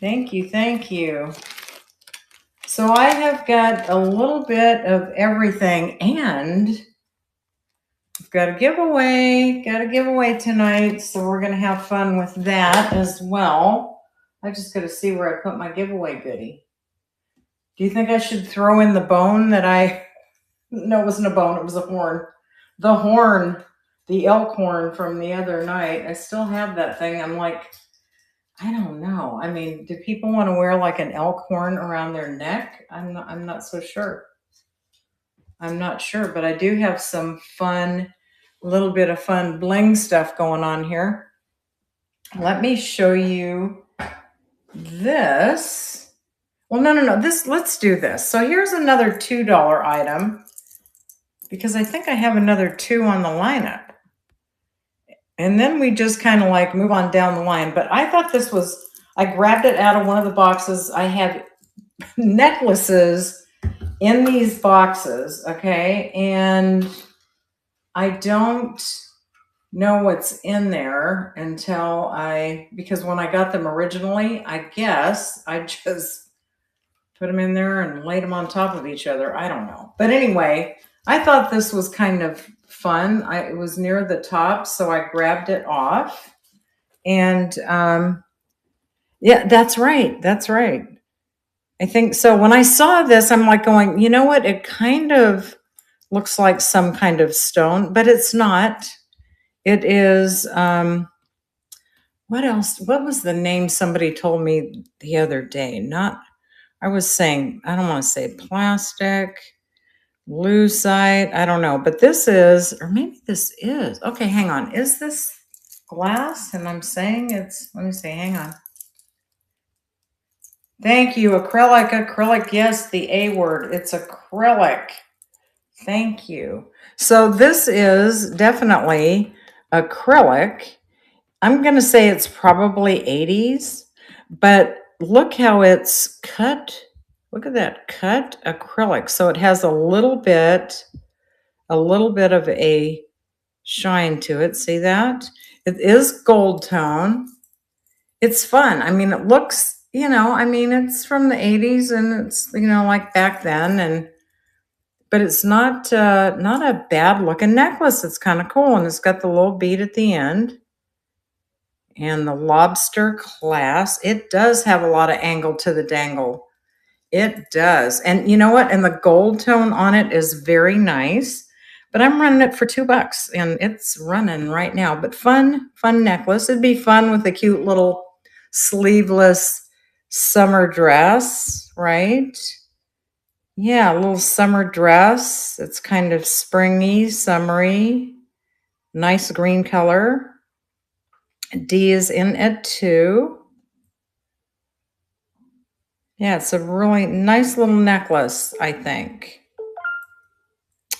Thank you. Thank you. So I have got a little bit of everything, and I've got a giveaway. Got a giveaway tonight, so we're going to have fun with that as well. I just got to see where I put my giveaway goodie. Do you think I should throw in the bone that I... No, it wasn't a bone. It was a horn. The horn, the elk horn from the other night. I still have that thing. I'm like, I don't know. I mean, do people want to wear like an elk horn around their neck? I'm not so sure. I'm not sure, but I do have some fun, a little bit of fun bling stuff going on here. Let me show you this. Well, no. Let's do this. So here's another $2 item because I think I have another 2 on the lineup. And then we just kind of like move on down the line. But I thought this was, I grabbed it out of one of the boxes. I have necklaces in these boxes, okay? And I don't know what's in there until because when I got them originally, I guess I just put them in there and laid them on top of each other. I don't know. But anyway, I thought this was kind of fun. It was near the top, so I grabbed it off. And yeah, that's right. That's right. I think so. When I saw this, I'm like going, you know what? It kind of looks like some kind of stone, but it's not. It is, what else? What was the name somebody told me the other day? I was saying, I don't want to say plastic, lucite, I don't know, but this is, or maybe this is, okay, hang on. Is this glass? And I'm saying let me see, hang on. Thank you. Acrylic. Yes, the A word. It's acrylic. Thank you. So this is definitely acrylic. I'm going to say it's probably 80s, but look how it's cut. Look at that cut acrylic. So it has a little bit of a shine to it. See that? It is gold tone. It's fun. I mean, it looks, it's from the 80s and it's, like back then, but it's not a bad looking necklace. It's kind of cool. And it's got the little bead at the end and the lobster clasp. It does have a lot of angle to the dangle. It does. And you know what? And the gold tone on it is very nice, but I'm running it for $2 and it's running right now. But fun necklace. It'd be fun with a cute little sleeveless summer dress, right? Yeah, a little summer dress. It's kind of springy, summery, nice green color. D is in it too. Yeah, it's a really nice little necklace, I think.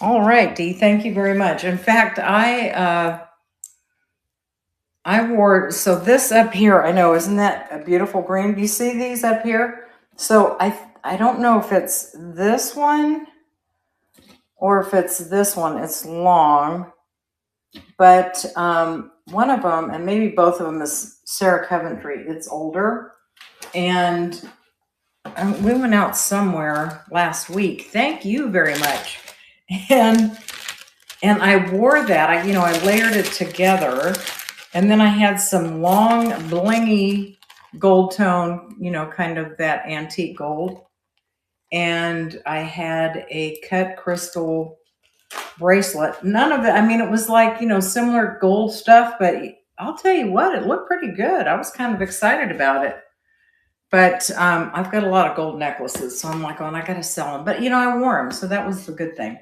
All right, Dee, thank you very much. In fact, I wore, so this up here, I know, isn't that a beautiful green? Do you see these up here? So I don't know if it's this one or if it's this one. It's long, but one of them, and maybe both of them, is Sarah Coventry. It's older, and we went out somewhere last week. Thank you very much. And I wore that. I layered it together, and then I had some long blingy gold tone, kind of that antique gold. And I had a cut crystal bracelet. None of it. I mean, it was like, similar gold stuff, but I'll tell you what, it looked pretty good. I was kind of excited about it. But I've got a lot of gold necklaces, so I'm like, oh, and I got to sell them. But, I wore them, so that was a good thing.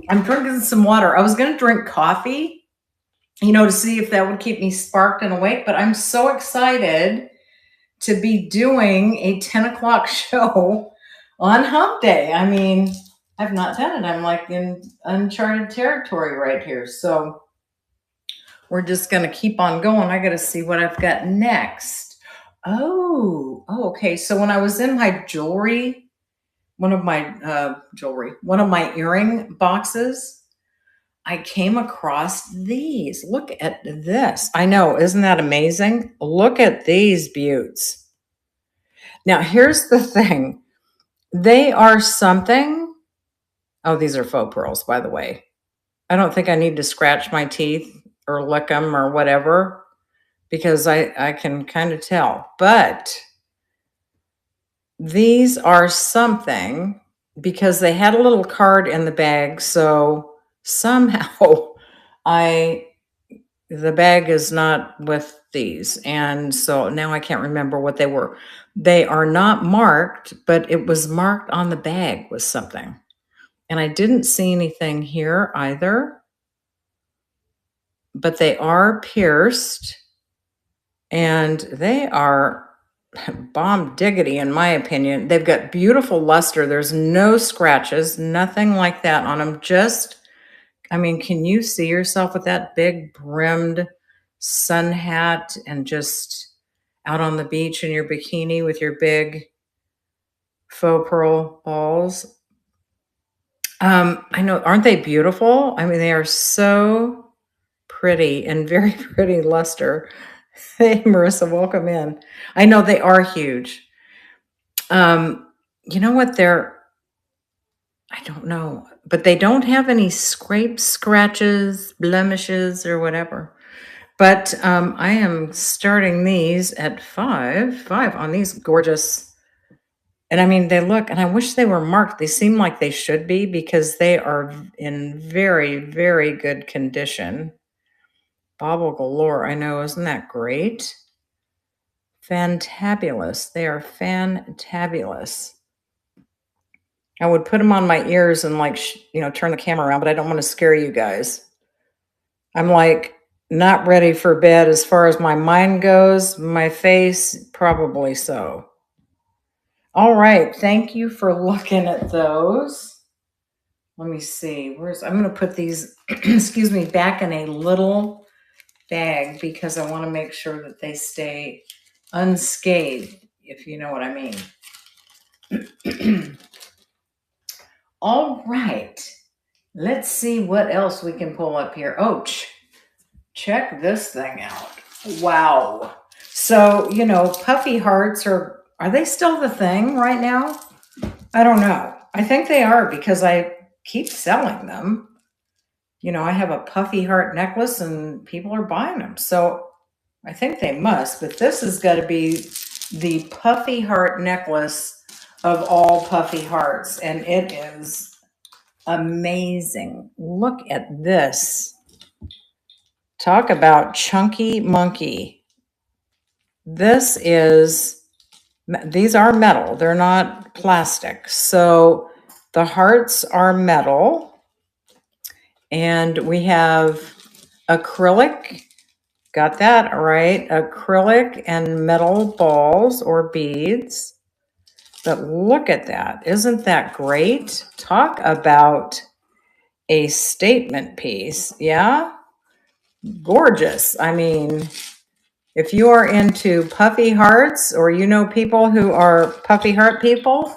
I'm drinking some water. I was going to drink coffee, to see if that would keep me sparked and awake. But I'm so excited to be doing a 10 o'clock show on Hump Day. I mean, I've not done it. I'm like in uncharted territory right here. So we're just going to keep on going. I got to see what I've got next. Oh, okay. So when I was in my jewelry, one of my earring boxes, I came across these. Look at this. I know, isn't that amazing? Look at these beauts. Now, here's the thing. They are something. Oh, these are faux pearls, by the way. I don't think I need to scratch my teeth or lick them or whatever because I can kind of tell. But these are something because they had a little card in the bag. So somehow the bag is not with these. And so now I can't remember what they were. They are not marked, but it was marked on the bag with something. And I didn't see anything here either, but they are pierced and they are bomb diggity, in my opinion. They've got beautiful luster. There's no scratches, nothing like that on them. I mean, can you see yourself with that big brimmed sun hat and just out on the beach in your bikini with your big faux pearl balls? I know, aren't they beautiful? I mean, they are so pretty and very pretty luster. Hey, Marissa, welcome in. I know they are huge. You know what? I don't know, but they don't have any scrapes, scratches, blemishes, or whatever. But I am starting these at five on these gorgeous. And I mean, they look, and I wish they were marked. They seem like they should be because they are in very, very good condition. Bauble galore. I know. Isn't that great? Fantabulous. They are fantabulous. I would put them on my ears and turn the camera around, but I don't want to scare you guys. I'm like not ready for bed as far as my mind goes. My face, probably so. All right. Thank you for looking at those. Let me see. I'm going to put these, excuse me, back in a little bag because I want to make sure that they stay unscathed, if you know what I mean. All right. Let's see what else we can pull up here. Oh, check this thing out. Wow. So, puffy hearts are they still the thing right now? I don't know. I think they are because I keep selling them. I have a puffy heart necklace and people are buying them. So I think they must, but this has got to be the puffy heart necklace of all puffy hearts. And it is amazing. Look at this. Talk about chunky monkey. These are metal. They're not plastic. So the hearts are metal. And we have acrylic. Got that right. Acrylic and metal balls or beads. But look at that. Isn't that great? Talk about a statement piece. Yeah? Gorgeous. I mean, if you are into puffy hearts or people who are puffy heart people,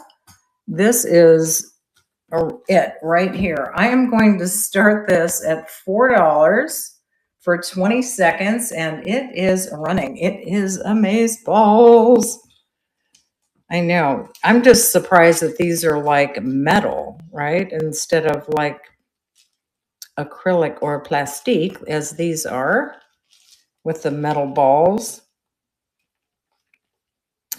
this is it right here. I am going to start this at $4 for 20 seconds and it is running. It is amazeballs. I know. I'm just surprised that these are like metal, right? Instead of like acrylic or plastique as these are with the metal balls.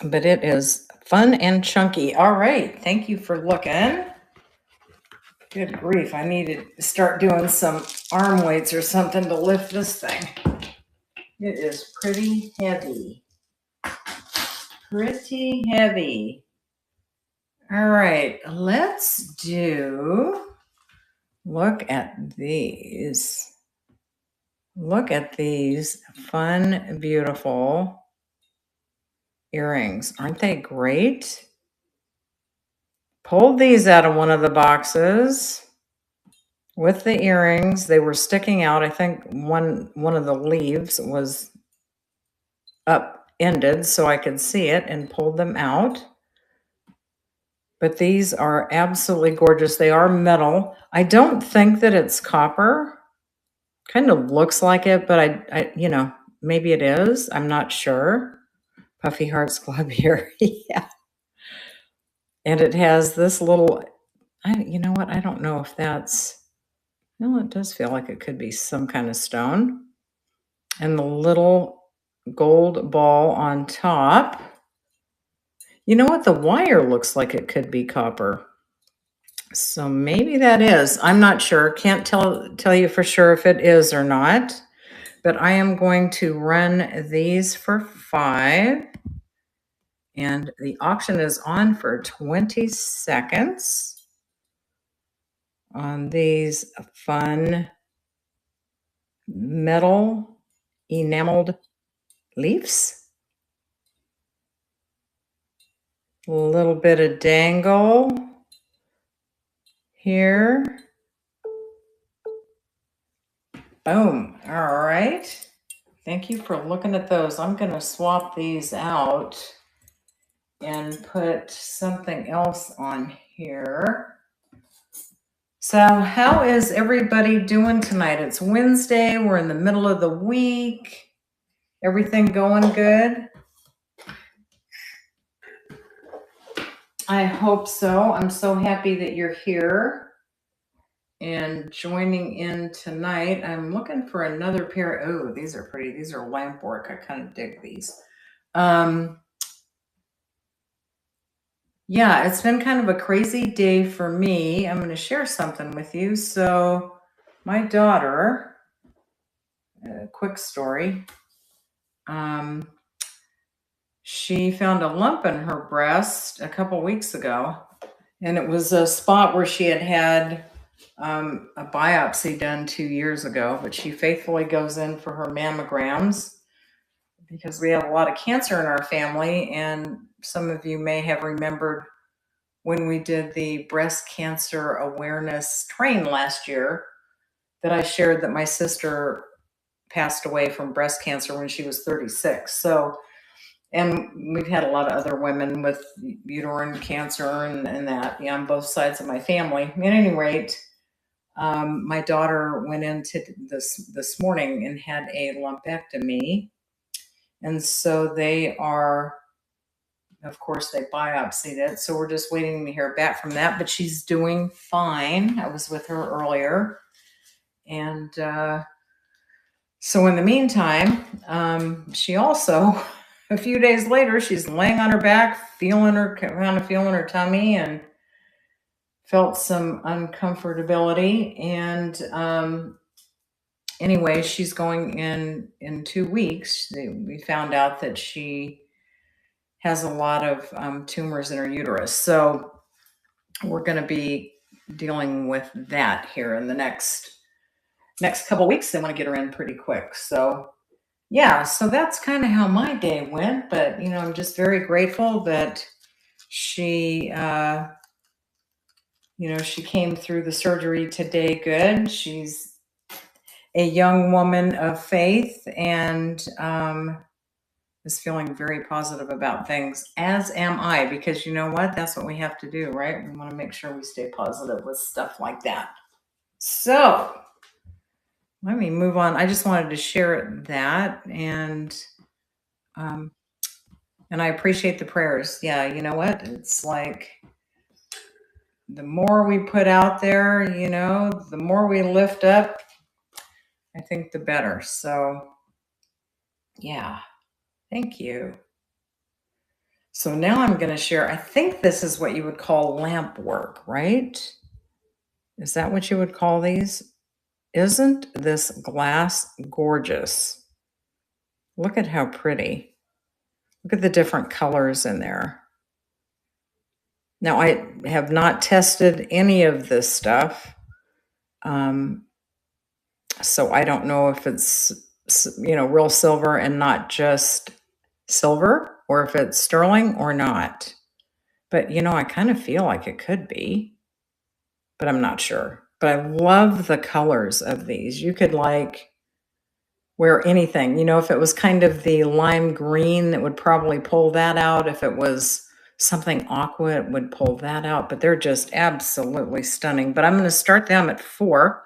But it is fun and chunky. All right. Thank you for looking. Good grief. I need to start doing some arm weights or something to lift this thing. It is pretty heavy. Pretty heavy. All right. Let's look at these. Look at these fun, beautiful earrings. Aren't they great? Pulled these out of one of the boxes with the earrings. They were sticking out. I think one of the leaves was upended so I could see it and pulled them out. But these are absolutely gorgeous. They are metal. I don't think that it's copper. Kind of looks like it, but maybe it is. I'm not sure. Puffy Hearts Club here. Yeah. And it has this little, you know what? I don't know if that's, well, it does feel like it could be some kind of stone. And the little gold ball on top. You know what? The wire looks like it could be copper. So maybe that is. I'm not sure. Can't tell you for sure if it is or not. But I am going to run these for 5. And the auction is on for 20 seconds on these fun metal enameled leaves. A little bit of dangle here. Boom. All right. Thank you for looking at those. I'm going to swap these out and put something else on here. So how is everybody doing tonight? It's Wednesday. We're in the middle of the week. Everything going good? I hope so. I'm so happy that you're here and joining in tonight. I'm looking for another pair. Oh, these are pretty. These are lamp work. I kind of dig these. Yeah, it's been kind of a crazy day for me. I'm going to share something with you. So my daughter, a quick story. She found a lump in her breast a couple weeks ago, and it was a spot where she had a biopsy done 2 years ago, but she faithfully goes in for her mammograms because we have a lot of cancer in our family. And some of you may have remembered when we did the breast cancer awareness train last year that I shared that my sister passed away from breast cancer when she was 36. So, and we've had a lot of other women with uterine cancer and that, on both sides of my family. At any rate, my daughter went into this morning and had a lumpectomy. And so they are, of course, they biopsied it. So we're just waiting to hear back from that, but she's doing fine. I was with her earlier. And so in the meantime, she also, a few days later, she's laying on her back, feeling her tummy, and felt some uncomfortability. And anyway, she's going in 2 weeks. We found out that she has a lot of tumors in her uterus. So we're going to be dealing with that here in the next couple weeks. They want to get her in pretty quick. So yeah, so that's kind of how my day went. But, I'm just very grateful that she, she came through the surgery today good. She's a young woman of faith and is feeling very positive about things, as am I, because you know what? That's what we have to do, right? We want to make sure we stay positive with stuff like that. So let me move on. I just wanted to share that, and I appreciate the prayers. Yeah, you know what? It's like the more we put out there, the more we lift up, I think the better. So yeah, thank you. So now I'm going to share, I think this is what you would call lamp work, right? Is that what you would call these? Isn't this glass gorgeous? Look at how pretty. Look at the different colors in there. Now, I have not tested any of this stuff. So I don't know if it's, real silver and not just silver, or if it's sterling or not. But, I kind of feel like it could be, but I'm not sure. But I love the colors of these. You could wear anything. If it was kind of the lime green, that would probably pull that out. If it was something aqua, it would pull that out. But they're just absolutely stunning. But I'm going to start them at 4.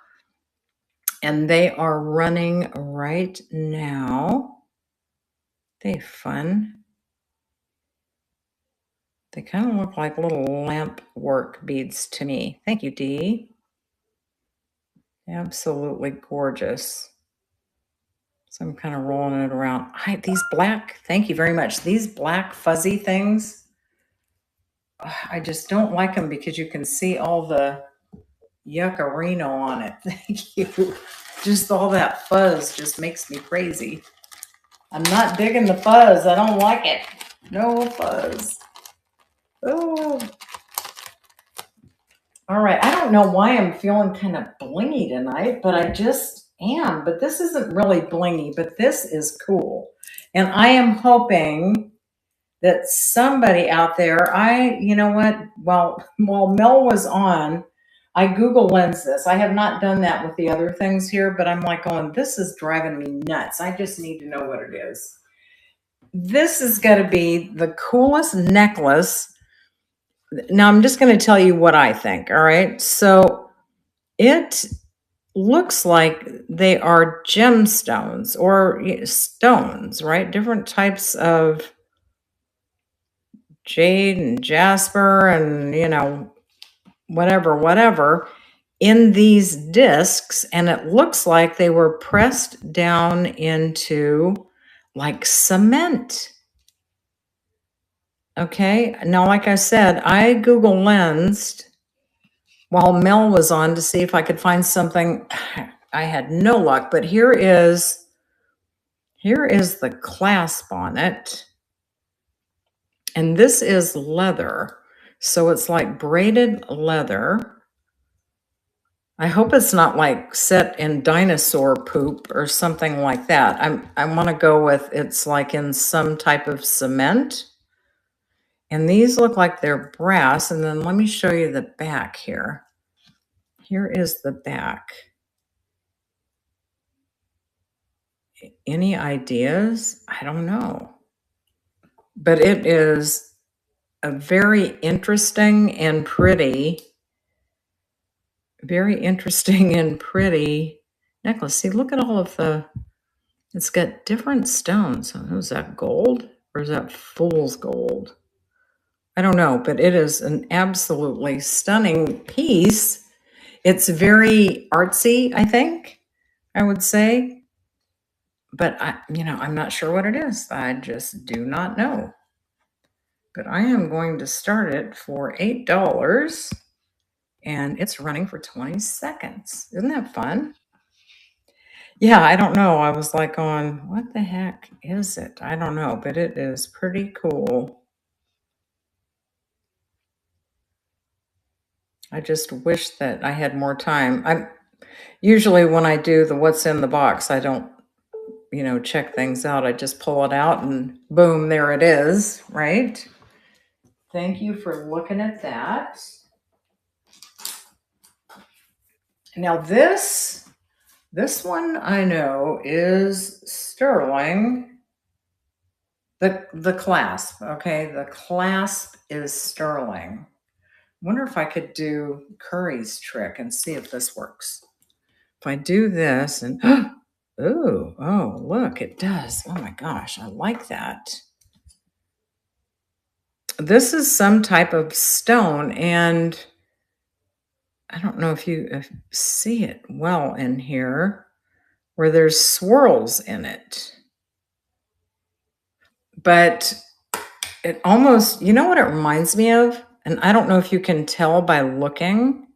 And they are running right now. They're fun. They kind of look like little lamp work beads to me. Thank you, Dee. Absolutely gorgeous. So I'm kind of rolling it around. These black, thank you very much. These black fuzzy things, I just don't like them because you can see all the yuccarino on it. Thank you. Just all that fuzz just makes me crazy. I'm not digging the fuzz. I don't like it. No fuzz. Oh. All right. I don't know why I'm feeling kind of blingy tonight, but I just am. But this isn't really blingy, but this is cool. And I am hoping that somebody out there, you know what? Well, while Mel was on, I Google Lens this. I have not done that with the other things here, but I'm like going, this is driving me nuts. I just need to know what it is. This is going to be the coolest necklace. Now, I'm just going to tell you what I think. All right. So it looks like they are gemstones or stones, right? Different types of jade and jasper and, whatever in these discs. And it looks like they were pressed down into like cement. Okay. Now, like I said, I Google Lensed while Mel was on to see if I could find something. I had no luck, but here is the clasp on it. And this is leather. So it's like braided leather. I hope it's not like set in dinosaur poop or something like that. I want to go with it's like in some type of cement. And these look like they're brass. And then let me show you the back here. Here is the back. Any ideas? I don't know. But it is a very interesting and pretty necklace. See, look at all of it's got different stones. Is that gold or is that fool's gold? I don't know, but it is an absolutely stunning piece. It's very artsy, I think, I would say. But I'm not sure what it is. I just do not know. But I am going to start it for $8 and it's running for 20 seconds. Isn't that fun? Yeah, I don't know. I was like on, what the heck is it? I don't know, but it is pretty cool. I just wish that I had more time. I'm usually when I do the what's in the box, I don't, check things out. I just pull it out and boom, there it is, right? Thank you for looking at that. Now this one I know is sterling. The clasp, okay? The clasp is sterling. Wonder if I could do Curry's trick and see if this works. If I do this and oh, look, it does. Oh my gosh, I like that. This is some type of stone, and I don't know if you see it well in here, where there's swirls in it. But it almost, you know what it reminds me of? And I don't know if you can tell by looking.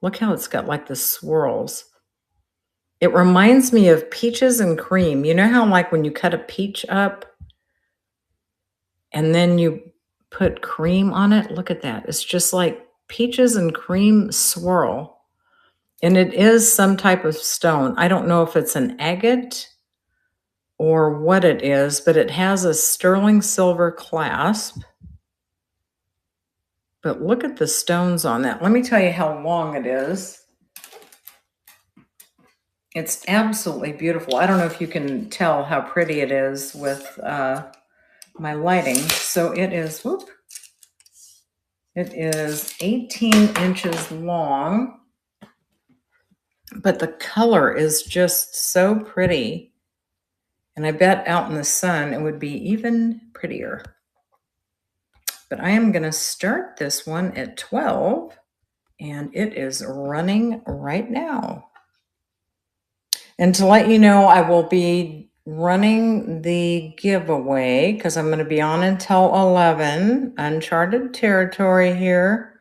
Look how it's got like the swirls. It reminds me of peaches and cream. You know how like when you cut a peach up and then you put cream on it? Look at that. It's just like peaches and cream swirl. And it is some type of stone. I don't know if it's an agate or what it is, but it has a sterling silver clasp. But look at the stones on that. Let me tell you how long it is. It's absolutely beautiful. I don't know if you can tell how pretty it is with my lighting. So it is, it is 18 inches long. but the color is just so pretty. And I bet out in the sun it would be even prettier. But I am going to start this one at 12, and it is running right now. And to let you know, I will be running the giveaway because I'm going to be on until 11, uncharted territory here.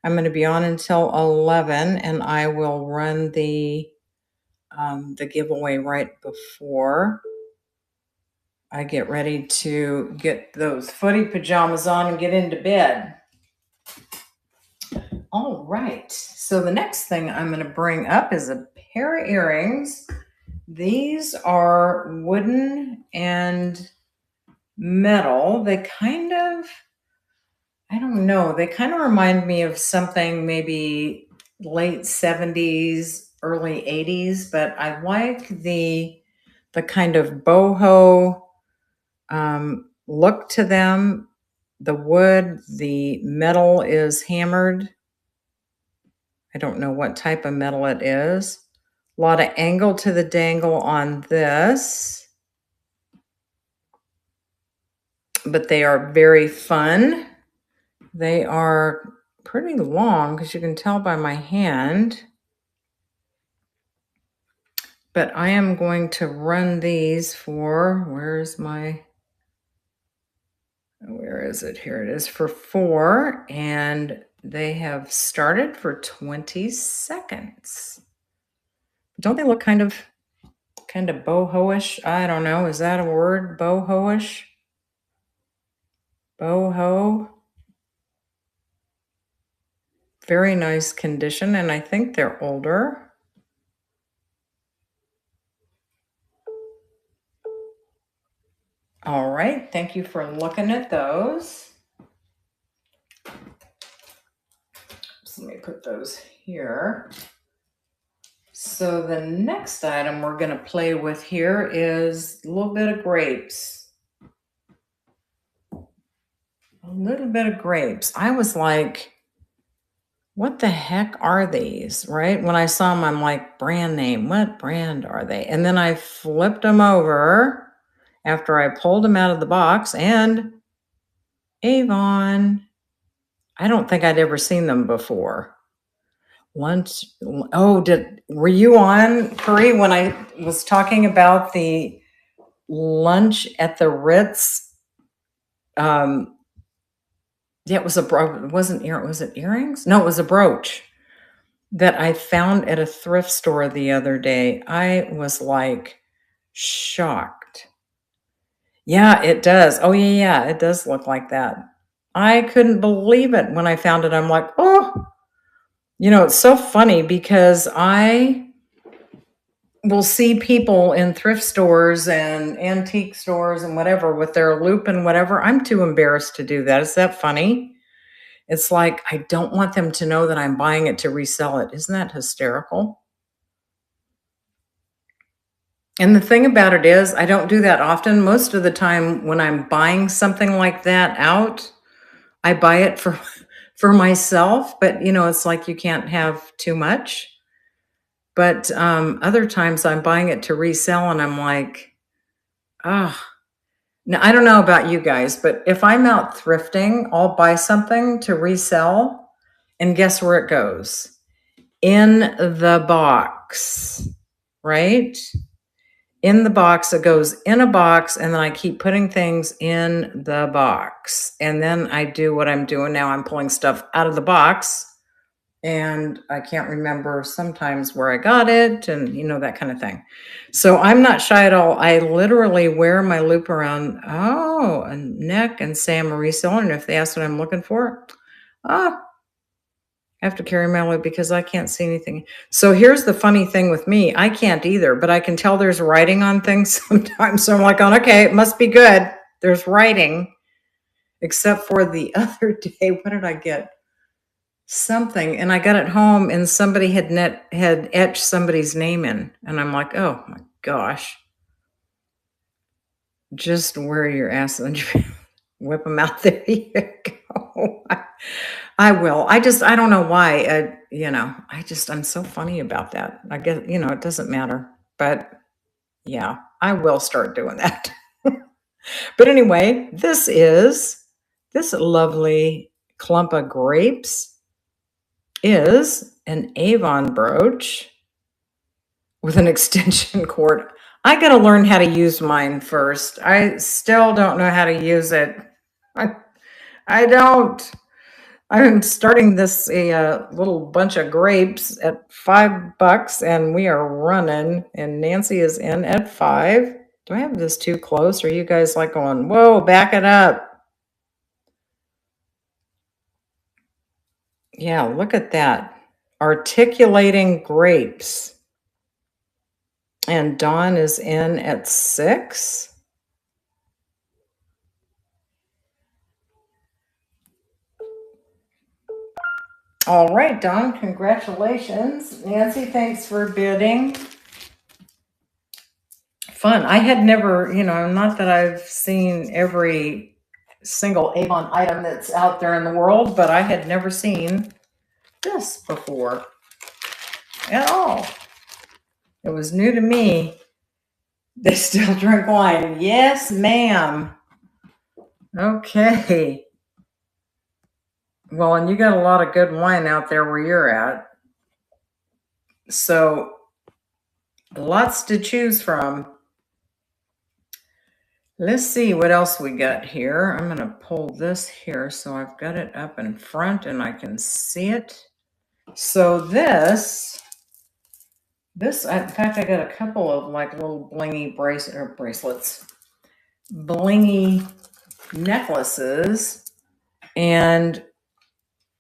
I'm going to be on until 11, and I will run the giveaway right before I get ready to get those footy pajamas on and get into bed. All right. So the next thing I'm going to bring up is a pair of earrings. These are wooden and metal. They kind of, I don't know, they kind of remind me of something maybe late 70s, early 80s, but I like the kind of boho look to them. The wood, the metal is hammered. I don't know what type of metal it is. A lot of angle to the dangle on this. But they are very fun. They are pretty long because you can tell by my hand. But I am going to run these for, where is it? Here it is, for 4. And they have started for 20 seconds. Don't they look kind of boho-ish? I don't know. Is that a word? Boho-ish? Boho. Very nice condition, and I think they're older. All right, thank you for looking at those. So let me put those here. So the next item we're going to play with here is a little bit of grapes. A little bit of grapes. I was like, what the heck are these, right? When I saw them, I'm like, brand name, what brand are they? And then I flipped them over after I pulled them out of the box, and Avon. I don't think I'd ever seen them before. Lunch. Oh, were you on, Curry, when I was talking about the lunch at the Ritz? Yeah, it was was it earrings? No, it was a brooch that I found at a thrift store the other day. I was like shocked. Yeah, it does. Oh, yeah, it does look like that. I couldn't believe it when I found it. I'm like, oh, it's so funny because I will see people in thrift stores and antique stores and whatever with their loop and whatever. I'm too embarrassed to do that. Is that funny? It's like, I don't want them to know that I'm buying it to resell it. Isn't that hysterical? And the thing about it is, I don't do that often. Most of the time when I'm buying something like that out, I buy it for myself, but it's like you can't have too much. But other times I'm buying it to resell, and I'm like, ah. Now, I don't know about you guys, but if I'm out thrifting, I'll buy something to resell, and guess where it goes? In the box, right? In the box, it goes in a box, and then I keep putting things in the box. And then I do what I'm doing now. I'm pulling stuff out of the box, and I can't remember sometimes where I got it, and that kind of thing. So I'm not shy at all. I literally wear my loop around a neck and say I'm a reseller. And if they ask what I'm looking for, I have to carry my loop because I can't see anything. So here's the funny thing with me. I can't either, but I can tell there's writing on things sometimes. So I'm like, okay, it must be good. There's writing. Except for the other day, what did I get? Something, and I got it home, and somebody had etched somebody's name in, and I'm like, oh my gosh, just wear your ass and whip them out. There you go. I will. I don't know why. I'm so funny about that. I guess, it doesn't matter. But yeah, I will start doing that. But anyway, this lovely clump of grapes is an Avon brooch with an extension cord. I got to learn how to use mine first. I still don't know how to use it. I, I don't. I'm starting this a little bunch of grapes at $5, and we are running. And Nancy is in at 5. Do I have this too close? Or are you guys like going, whoa, back it up? Yeah, look at that. Articulating grapes. And Dawn is in at 6. All right, Dawn, congratulations. Nancy, thanks for bidding. Fun. I had never, not that I've seen every single Avon item that's out there in the world, but I had never seen this before at all. It was new to me. They still drink wine. Yes, ma'am. Okay. Well, and you got a lot of good wine out there where you're at. So lots to choose from. Let's see what else we got here. I'm going to pull this here so I've got it up in front and I can see it. So this, in fact, I got a couple of like little blingy bracelets, blingy necklaces, and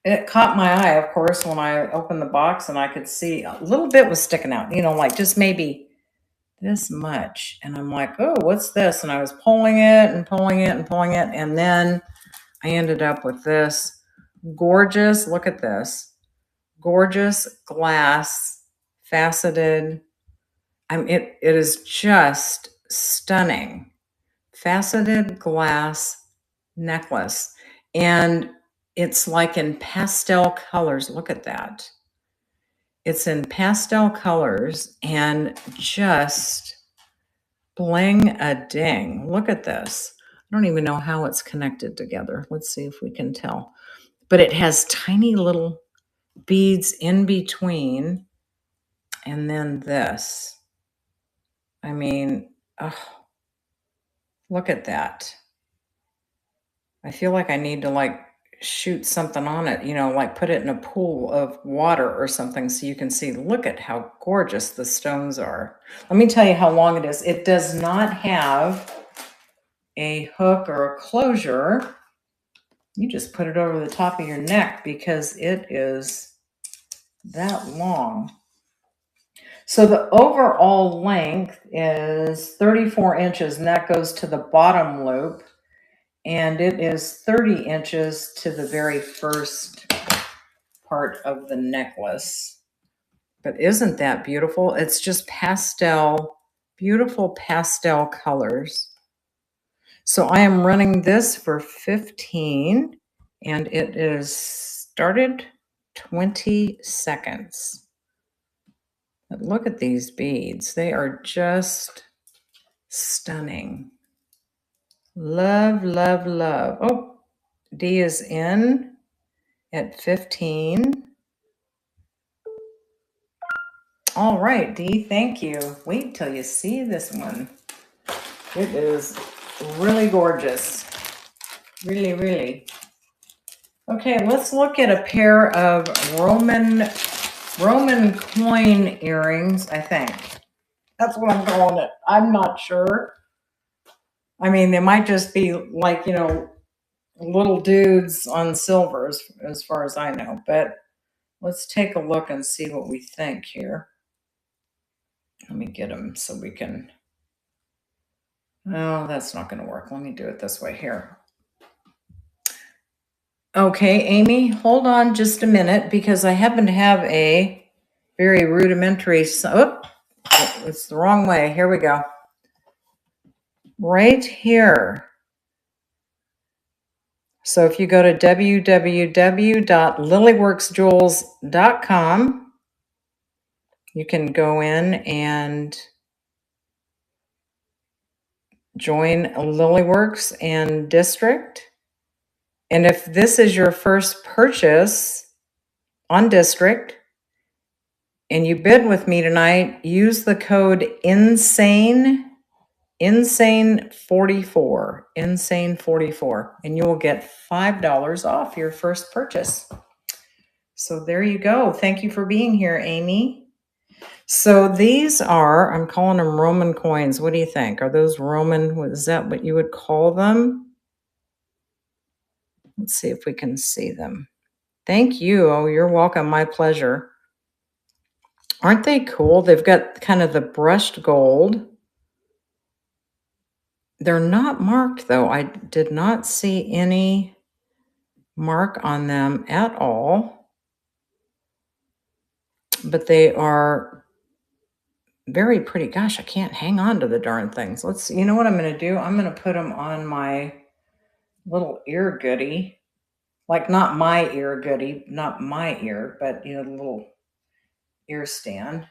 it caught my eye, of course, when I opened the box and I could see a little bit was sticking out, like just maybe this much. And I'm like, oh, what's this? And I was pulling it and pulling it and pulling it. And then I ended up with this gorgeous, look at this, gorgeous glass faceted. It is just stunning. Faceted glass necklace. And it's like in pastel colors. Look at that. It's in pastel colors and just bling a ding. Look at this. I don't even know how it's connected together. Let's see if we can tell. But it has tiny little beads in between. And then this. I mean, look at that. I feel like I need to like shoot something on it, like put it in a pool of water or something so you can see. Look at how gorgeous the stones are. Let me tell you how long it is. It does not have a hook or a closure. You just put it over the top of your neck because it is that long. So the overall length is 34 inches, and that goes to the bottom loop. And it is 30 inches to the very first part of the necklace. But isn't that beautiful? It's just pastel, beautiful pastel colors. So I am running this for 15, and it is started 20 seconds. But look at these beads. They are just stunning. Love, love, love. Oh, D is in at 15. All right, D, thank you. Wait till you see this one. It is really gorgeous. Really, really. Okay, let's look at a pair of Roman coin earrings, I think. That's what I'm calling it. I'm not sure. I mean, they might just be like, little dudes on silvers, as far as I know. But let's take a look and see what we think here. Let me get them so we can... Oh, that's not going to work. Let me do it this way here. Okay, Amy, hold on just a minute because I happen to have a very rudimentary... Oh, it's the wrong way. Here we go. Right here. So if you go to www.lilyworksjewels.com, you can go in and join Lilyworks and District. And if this is your first purchase on District and you bid with me tonight, use the code insane44, and you will get $5 off your first purchase. So there you go. Thank you for being here, Amy. So these are, I'm calling them Roman coins. What do you think? Are those Roman? Is that what you would call them? Let's see if we can see them. Thank you. Oh, you're welcome. My pleasure. Aren't they cool? They've got kind of the brushed gold. They're not marked, though. I did not see any mark on them at all. But they are very pretty. Gosh, I can't hang on to the darn things. You know what I'm going to do? I'm going to put them on my little ear goodie. Like not my ear goodie, not my ear, but the little ear stand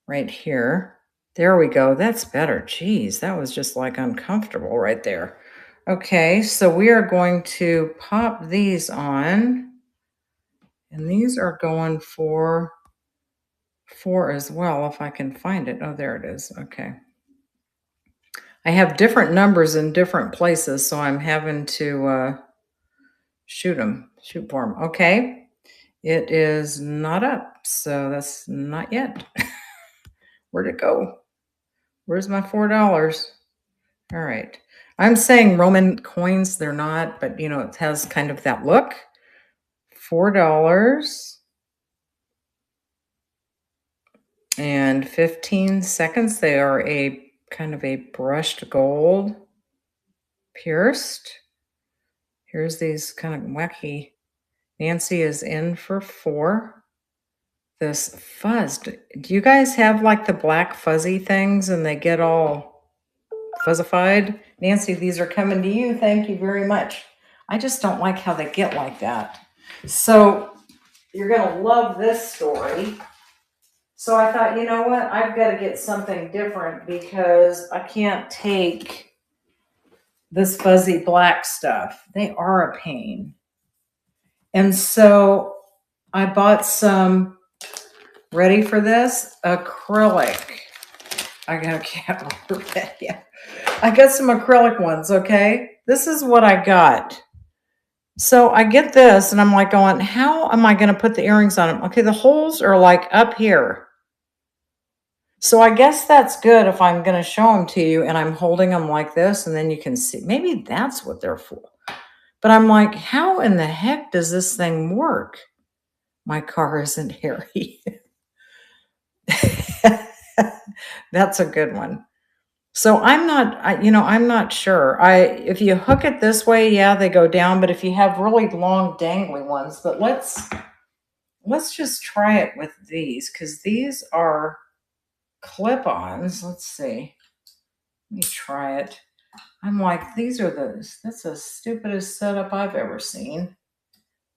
right here. There we go. That's better. Geez, that was just like uncomfortable right there. Okay, so we are going to pop these on. And these are going for 4 as well, if I can find it. Oh, there it is. Okay. I have different numbers in different places, so I'm having to shoot for them. Okay. It is not up, so that's not yet. Where'd it go? Where's my $4? All right. I'm saying Roman coins, they're not, but it has kind of that look. $4.15. They are a kind of a brushed gold, pierced. Here's these kind of wacky. Nancy is in for 4. This fuzz. Do you guys have like the black fuzzy things and they get all fuzzified? Nancy, these are coming to you. Thank you very much. I just don't like how they get like that. So you're going to love this story. So I thought, you know what? I've got to get something different because I can't take this fuzzy black stuff. They are a pain. And so I bought some, ready for this? Acrylic. I can't remember that yet. I got some acrylic ones, okay? This is what I got. So I get this and I'm like going, how am I going to put the earrings on them? Okay, the holes are like up here. So I guess that's good if I'm going to show them to you and I'm holding them like this and then you can see. Maybe that's what they're for. But I'm like, how in the heck does this thing work? My car isn't hairy. That's a good one. So I'm not sure. If you hook it this way, yeah, they go down. But if you have really long dangly ones, but let's just try it with these because these are clip-ons. Let's see. Let me try it. I'm like, that's the stupidest setup I've ever seen.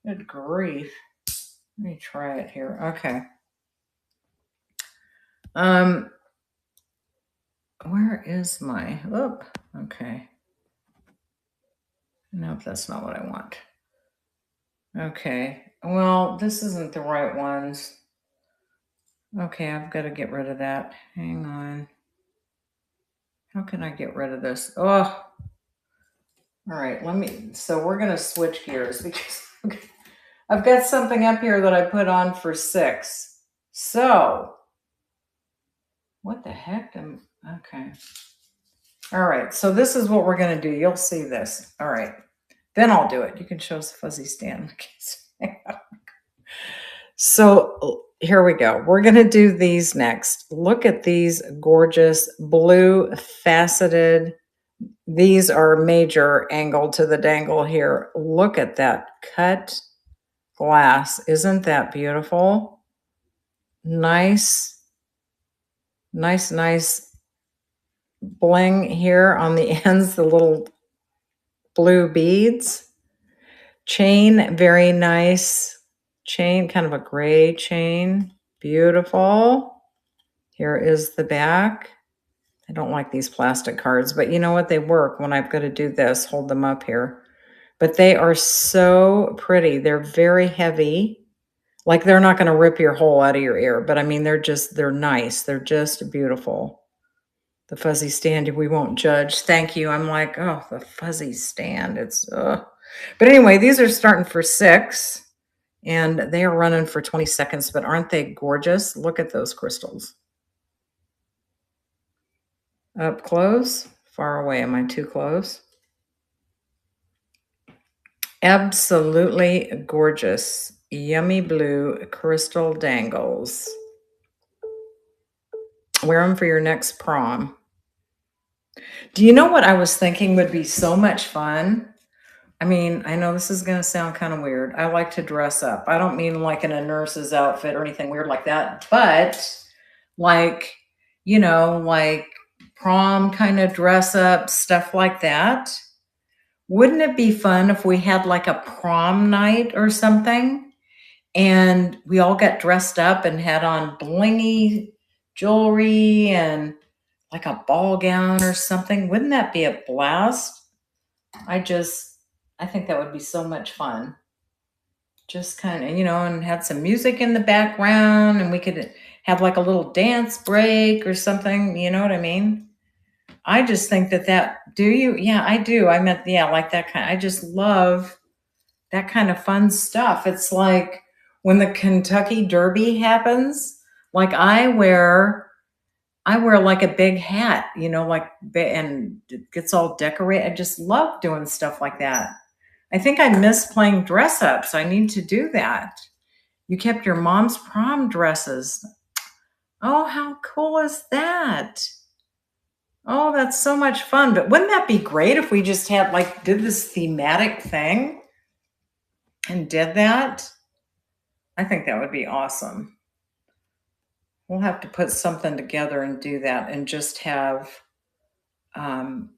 Good grief. Let me try it here. Okay. Where is my, okay. Nope, that's not what I want. Okay. Well, this isn't the right ones. Okay, I've got to get rid of that. Hang on. How can I get rid of this? Oh, all right. So we're going to switch gears because I've got something up here that I put on for 6. So what the heck? Okay. All right. So this is what we're going to do. You'll see this. All right. Then I'll do it. You can show us the fuzzy stand. So here we go. We're going to do these next. Look at these gorgeous blue faceted. These are major angle to the dangle here. Look at that cut glass. Isn't that beautiful? Nice bling here on the ends, the little blue beads. Chain, very nice chain, kind of a gray chain. Beautiful. Here is the back. I don't like these plastic cards, but you know what? They work when I've got to do this, hold them up here. But they are so pretty. They're very heavy. Like they're not going to rip your hole out of your ear, but I mean, they're nice. They're just beautiful. The fuzzy stand, we won't judge. Thank you. I'm like, oh, the fuzzy stand. But anyway, these are starting for $6 and they are running for 20 seconds, but aren't they gorgeous? Look at those crystals. Up close, far away. Am I too close? Absolutely gorgeous. Yummy blue crystal dangles. Wear them for your next prom. Do you know what I was thinking would be so much fun? I mean, I know this is going to sound kind of weird. I like to dress up. I don't mean like in a nurse's outfit or anything weird like that, but like, like prom kind of dress up, stuff like that. Wouldn't it be fun if we had like a prom night or something and we all got dressed up and had on blingy jewelry and like a ball gown or something? Wouldn't that be a blast? I think that would be so much fun. Just kind of, and had some music in the background and we could have like a little dance break or something. You know what I mean? I just think do you? Yeah, I do. I meant, yeah, like that kind. I just love that kind of fun stuff. It's like when the Kentucky Derby happens, like I wear like a big hat, and it gets all decorated. I just love doing stuff like that. I think I miss playing dress up, so I need to do that. You kept your mom's prom dresses. Oh, how cool is that? Oh, that's so much fun. But wouldn't that be great if we just did this thematic thing and did that? I think that would be awesome. We'll have to put something together and do that and just have prom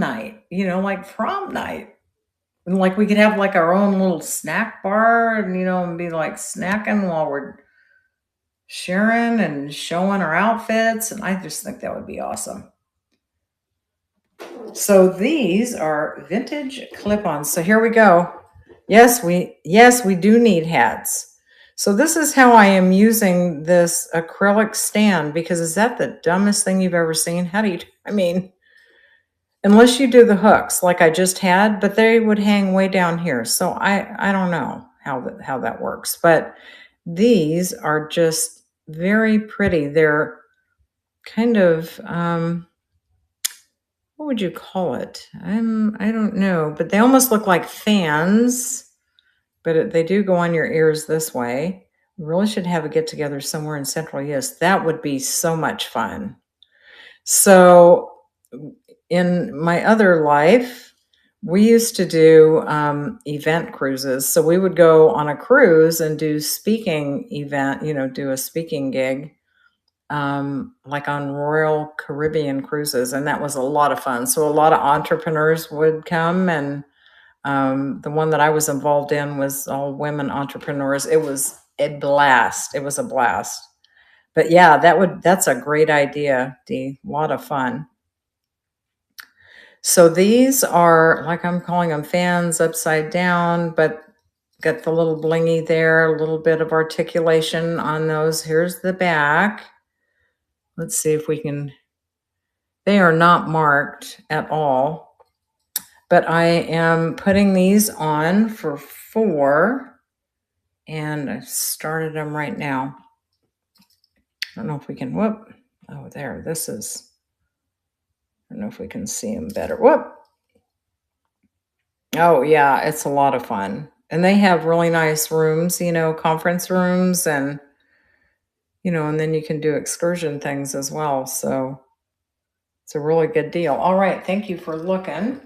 night, like prom night. And like we could have like our own little snack bar and, and be like snacking while we're sharing and showing our outfits. And I just think that would be awesome. So these are vintage clip-ons. So here we go. Yes, we do need hats. So this is how I am using this acrylic stand, because is that the dumbest thing you've ever seen? Unless you do the hooks like I just had, but they would hang way down here. So I don't know how that works, but these are just very pretty. They're kind of, what would you call it? I don't know, but they almost look like fans, but they do go on your ears this way. We really should have a get together somewhere in Central. Yes, that would be so much fun. So in my other life, we used to do event cruises. So we would go on a cruise and do speaking event, do a speaking gig, like on Royal Caribbean cruises. And that was a lot of fun. So a lot of entrepreneurs would come, and the one that I was involved in was all women entrepreneurs. It was a blast. It was a blast. But yeah, that's a great idea, Dee. A lot of fun. So these are, like I'm calling them fans upside down, but got the little blingy there, a little bit of articulation on those. Here's the back. Let's see if we can, they are not marked at all, but I am putting these on for $4, and I started them right now. I don't know if we can, oh, there, this is, I don't know if we can see them better. Oh, yeah, it's a lot of fun. And they have really nice rooms, conference rooms, and, and then you can do excursion things as well. So it's a really good deal. All right, thank you for looking.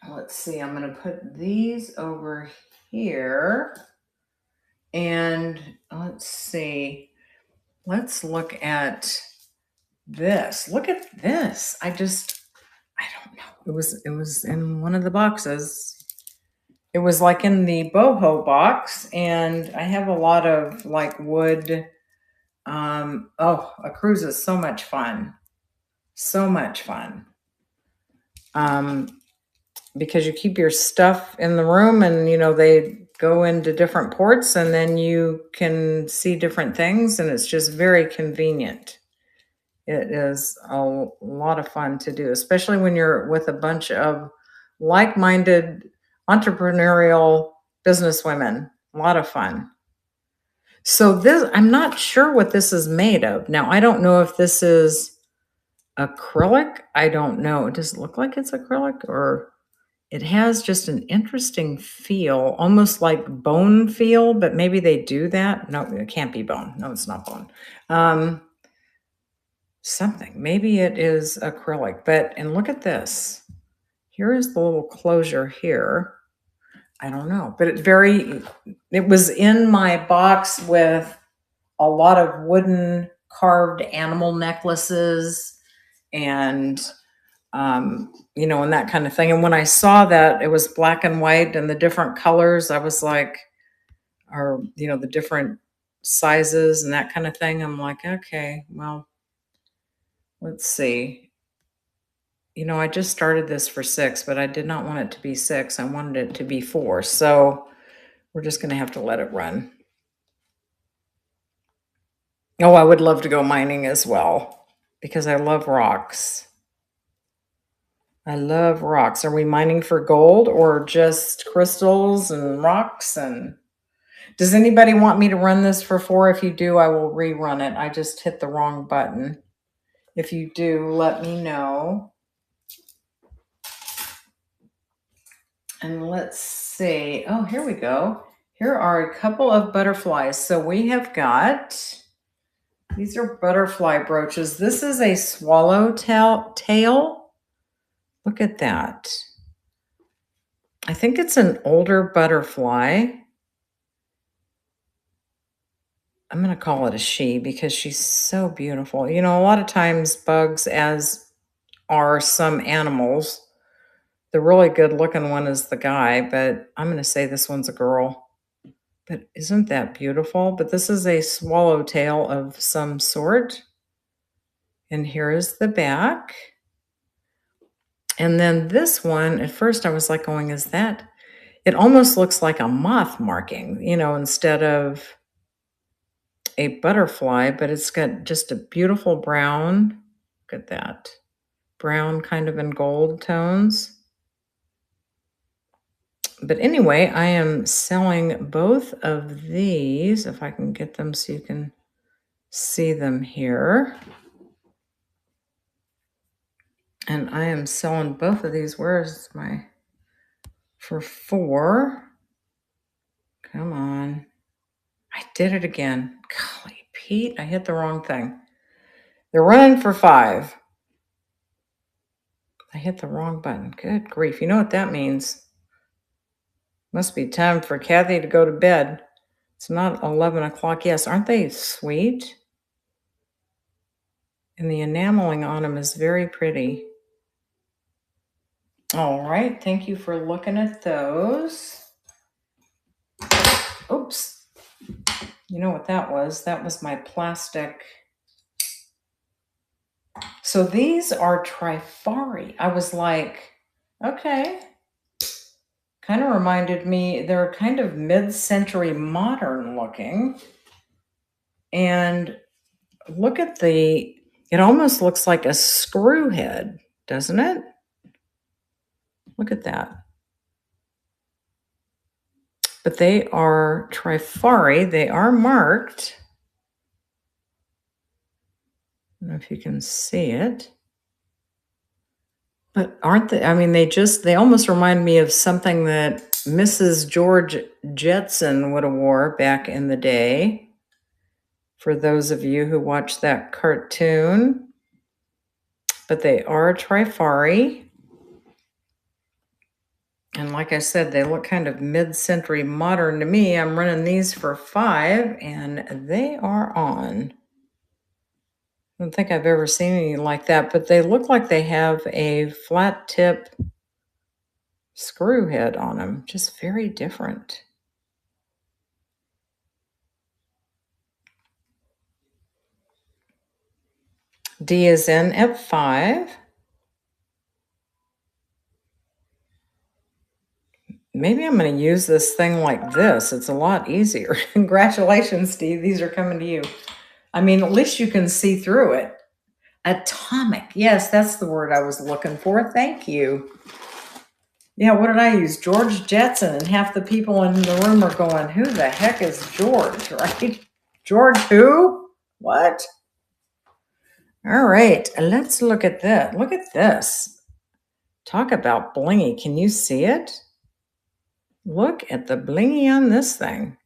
Let's see, I'm going to put these over here. And let's see, let's look at this. Look at this. I don't know. It was in one of the boxes. It was like in the boho box, and I have a lot of like wood. A cruise is so much fun. So much fun. Because you keep your stuff in the room and, they go into different ports and then you can see different things and it's just very convenient. It is a lot of fun to do, especially when you're with a bunch of like-minded entrepreneurial businesswomen. A lot of fun. So this, I'm not sure what this is made of. Now, I don't know if this is acrylic. I don't know. Does it look like it's acrylic, or it has just an interesting feel, almost like bone feel, but maybe they do that. No, it can't be bone. No, it's not bone. Something. Maybe it is acrylic, and look at this. Here is the little closure here. I don't know, but it was in my box with a lot of wooden carved animal necklaces and, and that kind of thing. And when I saw that it was black and white and the different colors, I was like, the different sizes and that kind of thing. I'm like, okay, well, let's see. I just started this for 6, but I did not want it to be 6. I wanted it to be 4. So we're just going to have to let it run. Oh, I would love to go mining as well because I love rocks. I love rocks. Are we mining for gold or just crystals and rocks? And does anybody want me to run this for 4? If you do, I will rerun it. I just hit the wrong button. If you do, let me know. And let's see. Oh, here we go. Here are a couple of butterflies. So we have got, these are butterfly brooches. This is a swallowtail. Look at that. I think it's an older butterfly. I'm going to call it a she because she's so beautiful. A lot of times bugs, as are some animals, the really good looking one is the guy, but I'm going to say this one's a girl. But isn't that beautiful? But this is a swallowtail of some sort. And here is the back. And then this one, at first I was like going, is that? It almost looks like a moth marking, instead of a butterfly, but it's got just a beautiful brown. Look at that. Brown kind of in gold tones. But anyway, I am selling both of these, if I can get them so you can see them here. And I am selling both of these. Where's my, for 4. Come on. I did it again. Golly, Pete, I hit the wrong thing. They're running for 5. I hit the wrong button. Good grief. You know what that means? Must be time for Kathy to go to bed. It's not 11 o'clock. Yes, aren't they sweet? And the enameling on them is very pretty. All right. Thank you for looking at those. Oops. You know what that was? That was my plastic. So these are Trifari. I was like, okay. Kind of reminded me, they're kind of mid-century modern looking. And look at it almost looks like a screw head, doesn't it? Look at that. But they are Trifari. They are marked. I don't know if you can see it. But aren't they? I mean, they almost remind me of something that Mrs. George Jetson would have wore back in the day. For those of you who watched that cartoon. But they are Trifari. And like I said, they look kind of mid-century modern to me. I'm running these for 5, and they are on. I don't think I've ever seen any like that, but they look like they have a flat tip screw head on them. Just very different. D is in at 5. Maybe I'm going to use this thing like this. It's a lot easier. Congratulations, Steve. These are coming to you. I mean, at least you can see through it. Atomic. Yes, that's the word I was looking for. Thank you. Yeah, what did I use? George Jetson, and half the people in the room are going, who the heck is George, right? George who? What? All right, let's look at that. Look at this. Talk about blingy. Can you see it? Look at the blingy on this thing.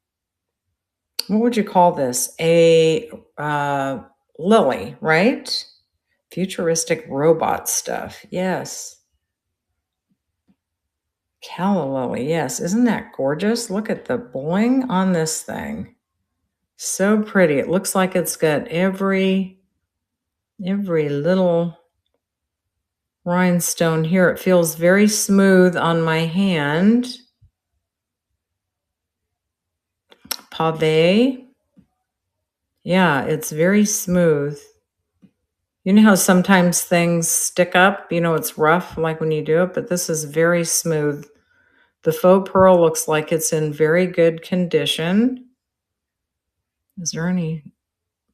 What would you call this? A lily, right? Futuristic robot stuff. Yes. Calla lily. Yes. Isn't that gorgeous? Look at the bling on this thing. So pretty. It looks like it's got every little rhinestone here. It feels very smooth on my hand. Pave. Yeah, it's very smooth. You know how sometimes things stick up? You know, it's rough like when you do it, but this is very smooth. The faux pearl looks like it's in very good condition. Is there any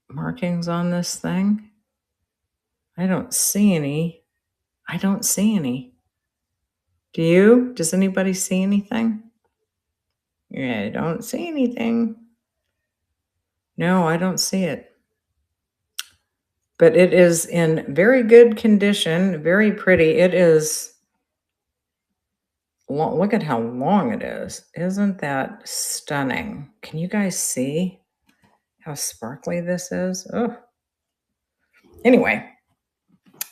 markings on this thing? I don't see any. I don't see any. Do you? Does anybody see anything? Yeah, I don't see anything. No, I don't see it. But it is in very good condition, very pretty. It is, look at how long it is. Isn't that stunning? Can you guys see how sparkly this is? Oh. Anyway,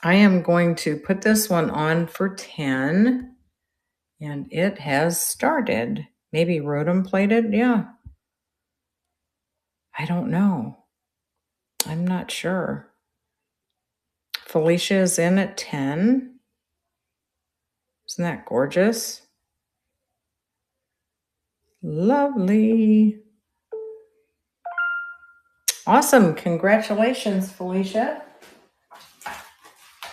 I am going to put this one on for 10, and it has started. Maybe rhodum plated? Yeah. I don't know. I'm not sure. Felicia is in at 10. Isn't that gorgeous? Lovely. Awesome. Congratulations, Felicia.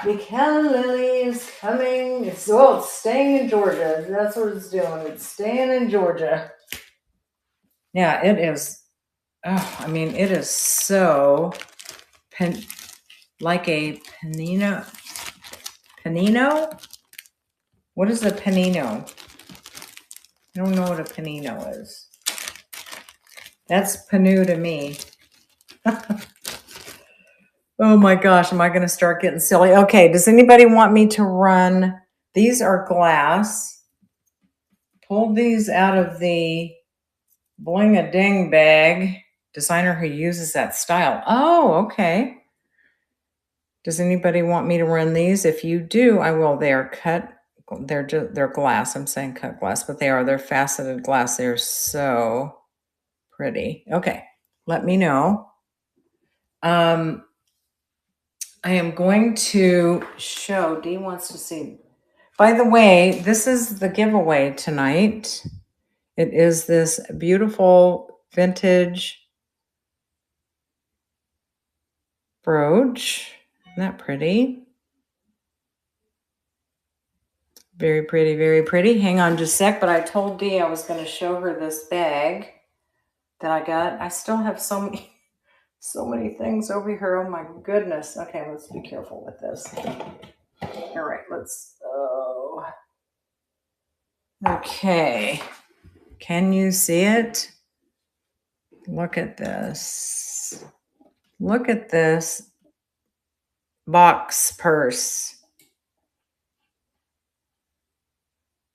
The Calla lily is coming. It's staying in Georgia. That's what it's doing. It's staying in Georgia. Yeah, it is. Oh, I mean, it is so like a panino. Panino? What is a panino? I don't know what a panino is. That's panu to me. Oh my gosh, am I going to start getting silly? Okay, does anybody want me to run? These are glass. Pulled these out of the bling-a-ding bag. Designer who uses that style. Oh, okay. Does anybody want me to run these? If you do, I will. They are cut. They're glass. I'm saying cut glass, but they're faceted glass. They're so pretty. Okay, let me know. I am going to show, Dee wants to see. By the way, this is the giveaway tonight. It is this beautiful vintage brooch. Isn't that pretty? Very pretty, very pretty. Hang on just a sec, but I told Dee I was going to show her this bag that I got. I still have so many things over here. Oh my goodness. Okay, let's be careful with this. All right, okay. Can you see it? Look at this. Look at this box purse.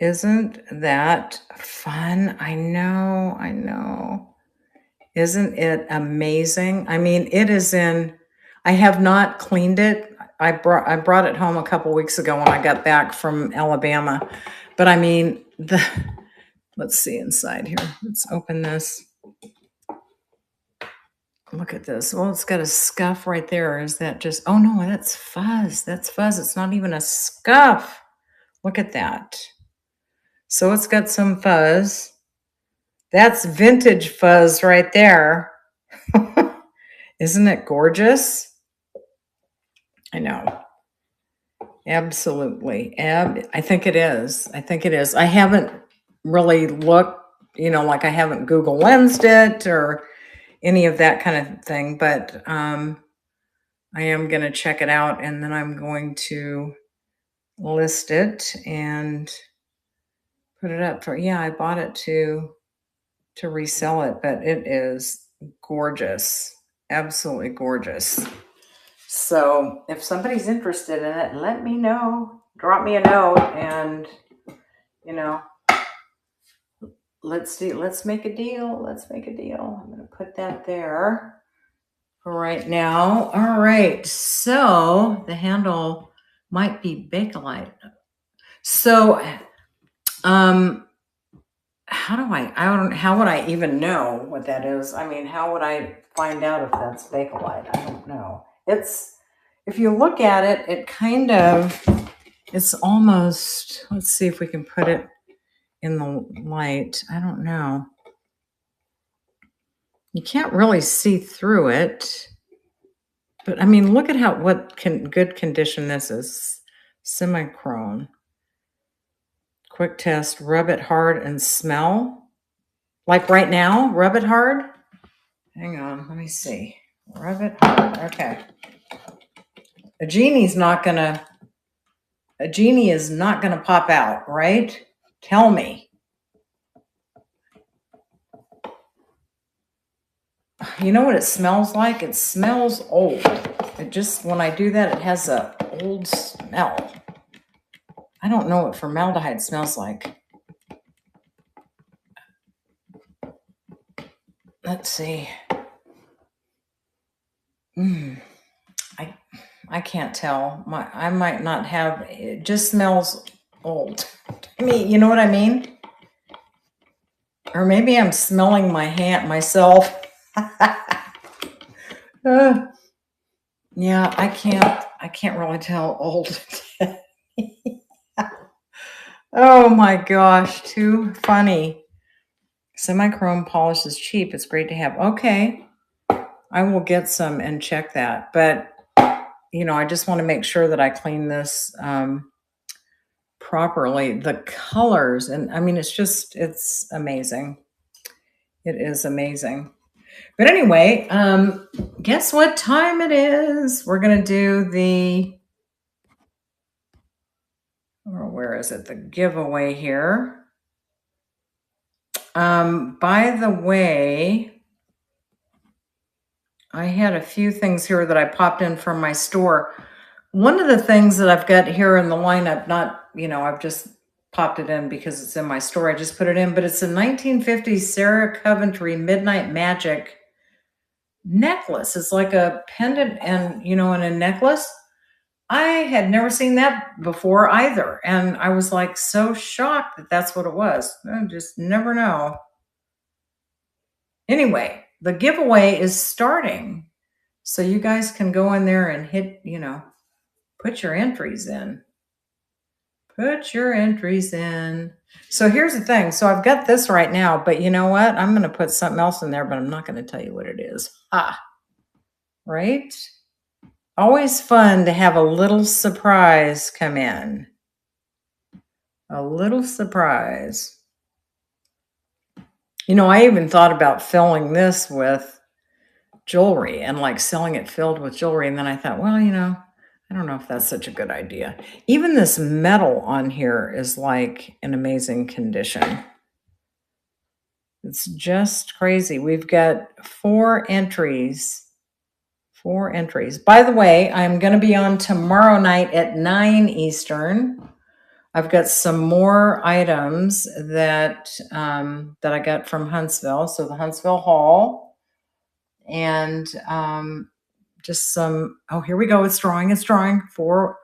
Isn't that fun? I know. Isn't it amazing? I mean, it is in, I have not cleaned it. I brought it home a couple weeks ago when I got back from Alabama. But I mean, let's see inside here. Let's open this. Look at this. Well, it's got a scuff right there. Is that just, oh no, that's fuzz. That's fuzz. It's not even a scuff. Look at that. So it's got some fuzz. That's vintage fuzz right there. Isn't it gorgeous? I know. Absolutely. I think it is. I think it is. I haven't really looked, like I haven't Google Lensed it or any of that kind of thing, but I am going to check it out, and then I'm going to list it and put it up for, I bought it to resell it, but it is gorgeous. Absolutely gorgeous. So if somebody's interested in it, let me know. Drop me a note, and let's make a deal. Let's make a deal. I'm going to put that there for right now. All right. So the handle might be Bakelite. So how would I even know what that is? I mean, how would I find out if that's Bakelite? I don't know. If you look at it, it's almost, let's see if we can put it in the light. I don't know. You can't really see through it, but I mean, look at what good condition this is. Semi-chrome. Quick test, rub it hard and smell. Like right now, rub it hard. Hang on, let me see. Rub it hard, okay. A genie is not gonna pop out, right? Tell me. You know what it smells like? It smells old. When I do that, it has a old smell. I don't know what formaldehyde smells like. Let's see. I can't tell. I might not have, it just smells old. I mean, you know what I mean? Or maybe I'm smelling my hand myself. Yeah, I can't really tell old. Oh my gosh, too funny. Semi-chrome polish is cheap. It's great to have. Okay, I will get some and check that. But, I just want to make sure that I clean this properly. The colors, and I mean, it's amazing. It is amazing. But anyway, guess what time it is? We're going to do where is it? The giveaway here. By the way, I had a few things here that I popped in from my store. One of the things that I've got here in the lineup, I've just popped it in because it's in my store. I just put it in, but it's a 1950s Sarah Coventry Midnight Magic necklace. It's like a pendant and, in a necklace. I had never seen that before either. And I was like so shocked that that's what it was. I just never know. Anyway, the giveaway is starting. So you guys can go in there and hit, put your entries in. Put your entries in. So here's the thing. So I've got this right now, but you know what? I'm going to put something else in there, but I'm not going to tell you what it is. Right? Always fun to have a little surprise come in. A little surprise. I even thought about filling this with jewelry and like selling it filled with jewelry. And then I thought, well, I don't know if that's such a good idea. Even this metal on here is like in amazing condition. It's just crazy. We've got 4 entries. 4 entries. By the way, I'm going to be on tomorrow night at 9 Eastern. I've got some more items that I got from Huntsville. So the Huntsville Haul. And just some, here we go. It's drawing. For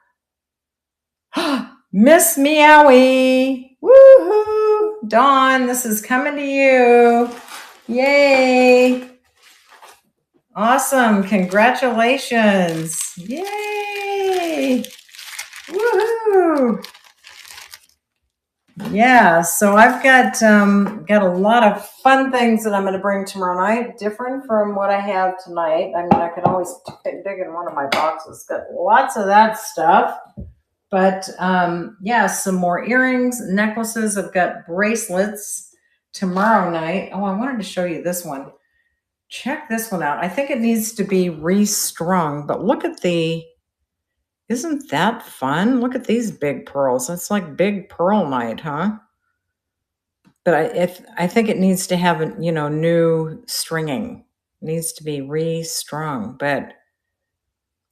Miss Meowie. Woohoo! Dawn, this is coming to you. Yay! Awesome. Congratulations. Yay. Woohoo. Yeah, so I've got a lot of fun things that I'm going to bring tomorrow night, different from what I have tonight. I mean, I could always dig in one of my boxes. Got lots of that stuff. But yeah, some more earrings, necklaces. I've got bracelets tomorrow night. Oh, I wanted to show you this one. Check this one out. I think it needs to be restrung, but look at isn't that fun? Look at these big pearls. It's like big pearl night, huh? But I think it needs to have new stringing. It needs to be restrung, but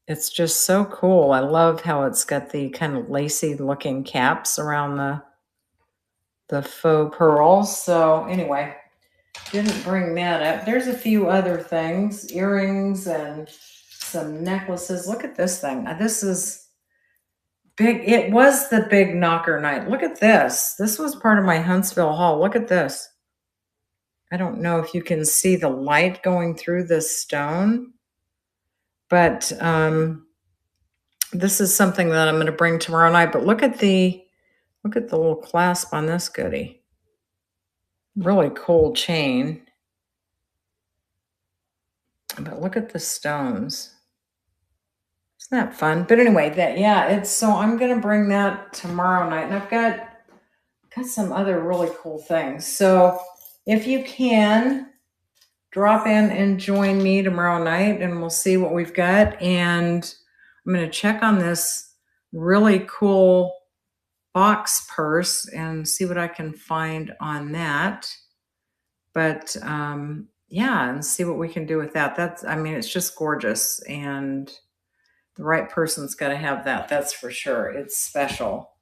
it's just so cool. I love how it's got the kind of lacy looking caps around the faux pearls. So anyway, didn't bring that up. There's a few other things, earrings and some necklaces. Look at this thing. This is big. It was the big knocker night. Look at this. This was part of my Huntsville haul. Look at this. I don't know if you can see the light going through this stone, but this is something that I'm going to bring tomorrow night. But look at the little clasp on this goodie. Really cool chain. But look at the stones. Isn't that fun? But anyway, so I'm going to bring that tomorrow night. And I've got some other really cool things. So if you can, drop in and join me tomorrow night and we'll see what we've got. And I'm going to check on this really cool box purse and see what I can find on that. But yeah, and see what we can do with that. It's just gorgeous. And the right person's got to have that. That's for sure. It's special.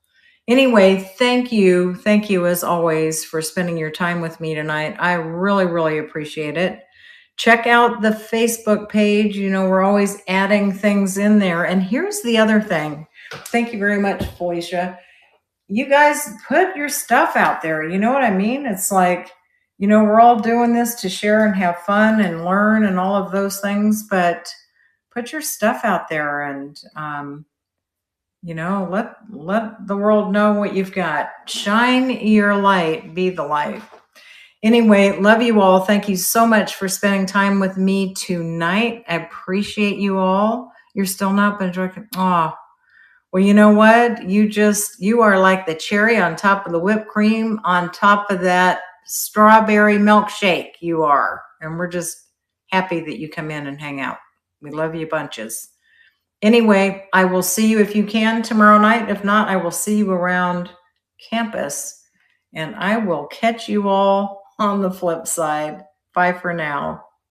Anyway, thank you. Thank you as always for spending your time with me tonight. I really, really appreciate it. Check out the Facebook page. We're always adding things in there. And here's the other thing. Thank you very much, Felicia. You guys put your stuff out there. You know what I mean? It's like, we're all doing this to share and have fun and learn and all of those things, but put your stuff out there and, let the world know what you've got. Shine your light, be the light. Anyway, love you all. Thank you so much for spending time with me tonight. I appreciate you all. You're still not been drinking. Oh, well, you know what? You are like the cherry on top of the whipped cream on top of that strawberry milkshake. You are. And we're just happy that you come in and hang out. We love you bunches. Anyway, I will see you if you can tomorrow night. If not, I will see you around campus and I will catch you all on the flip side. Bye for now.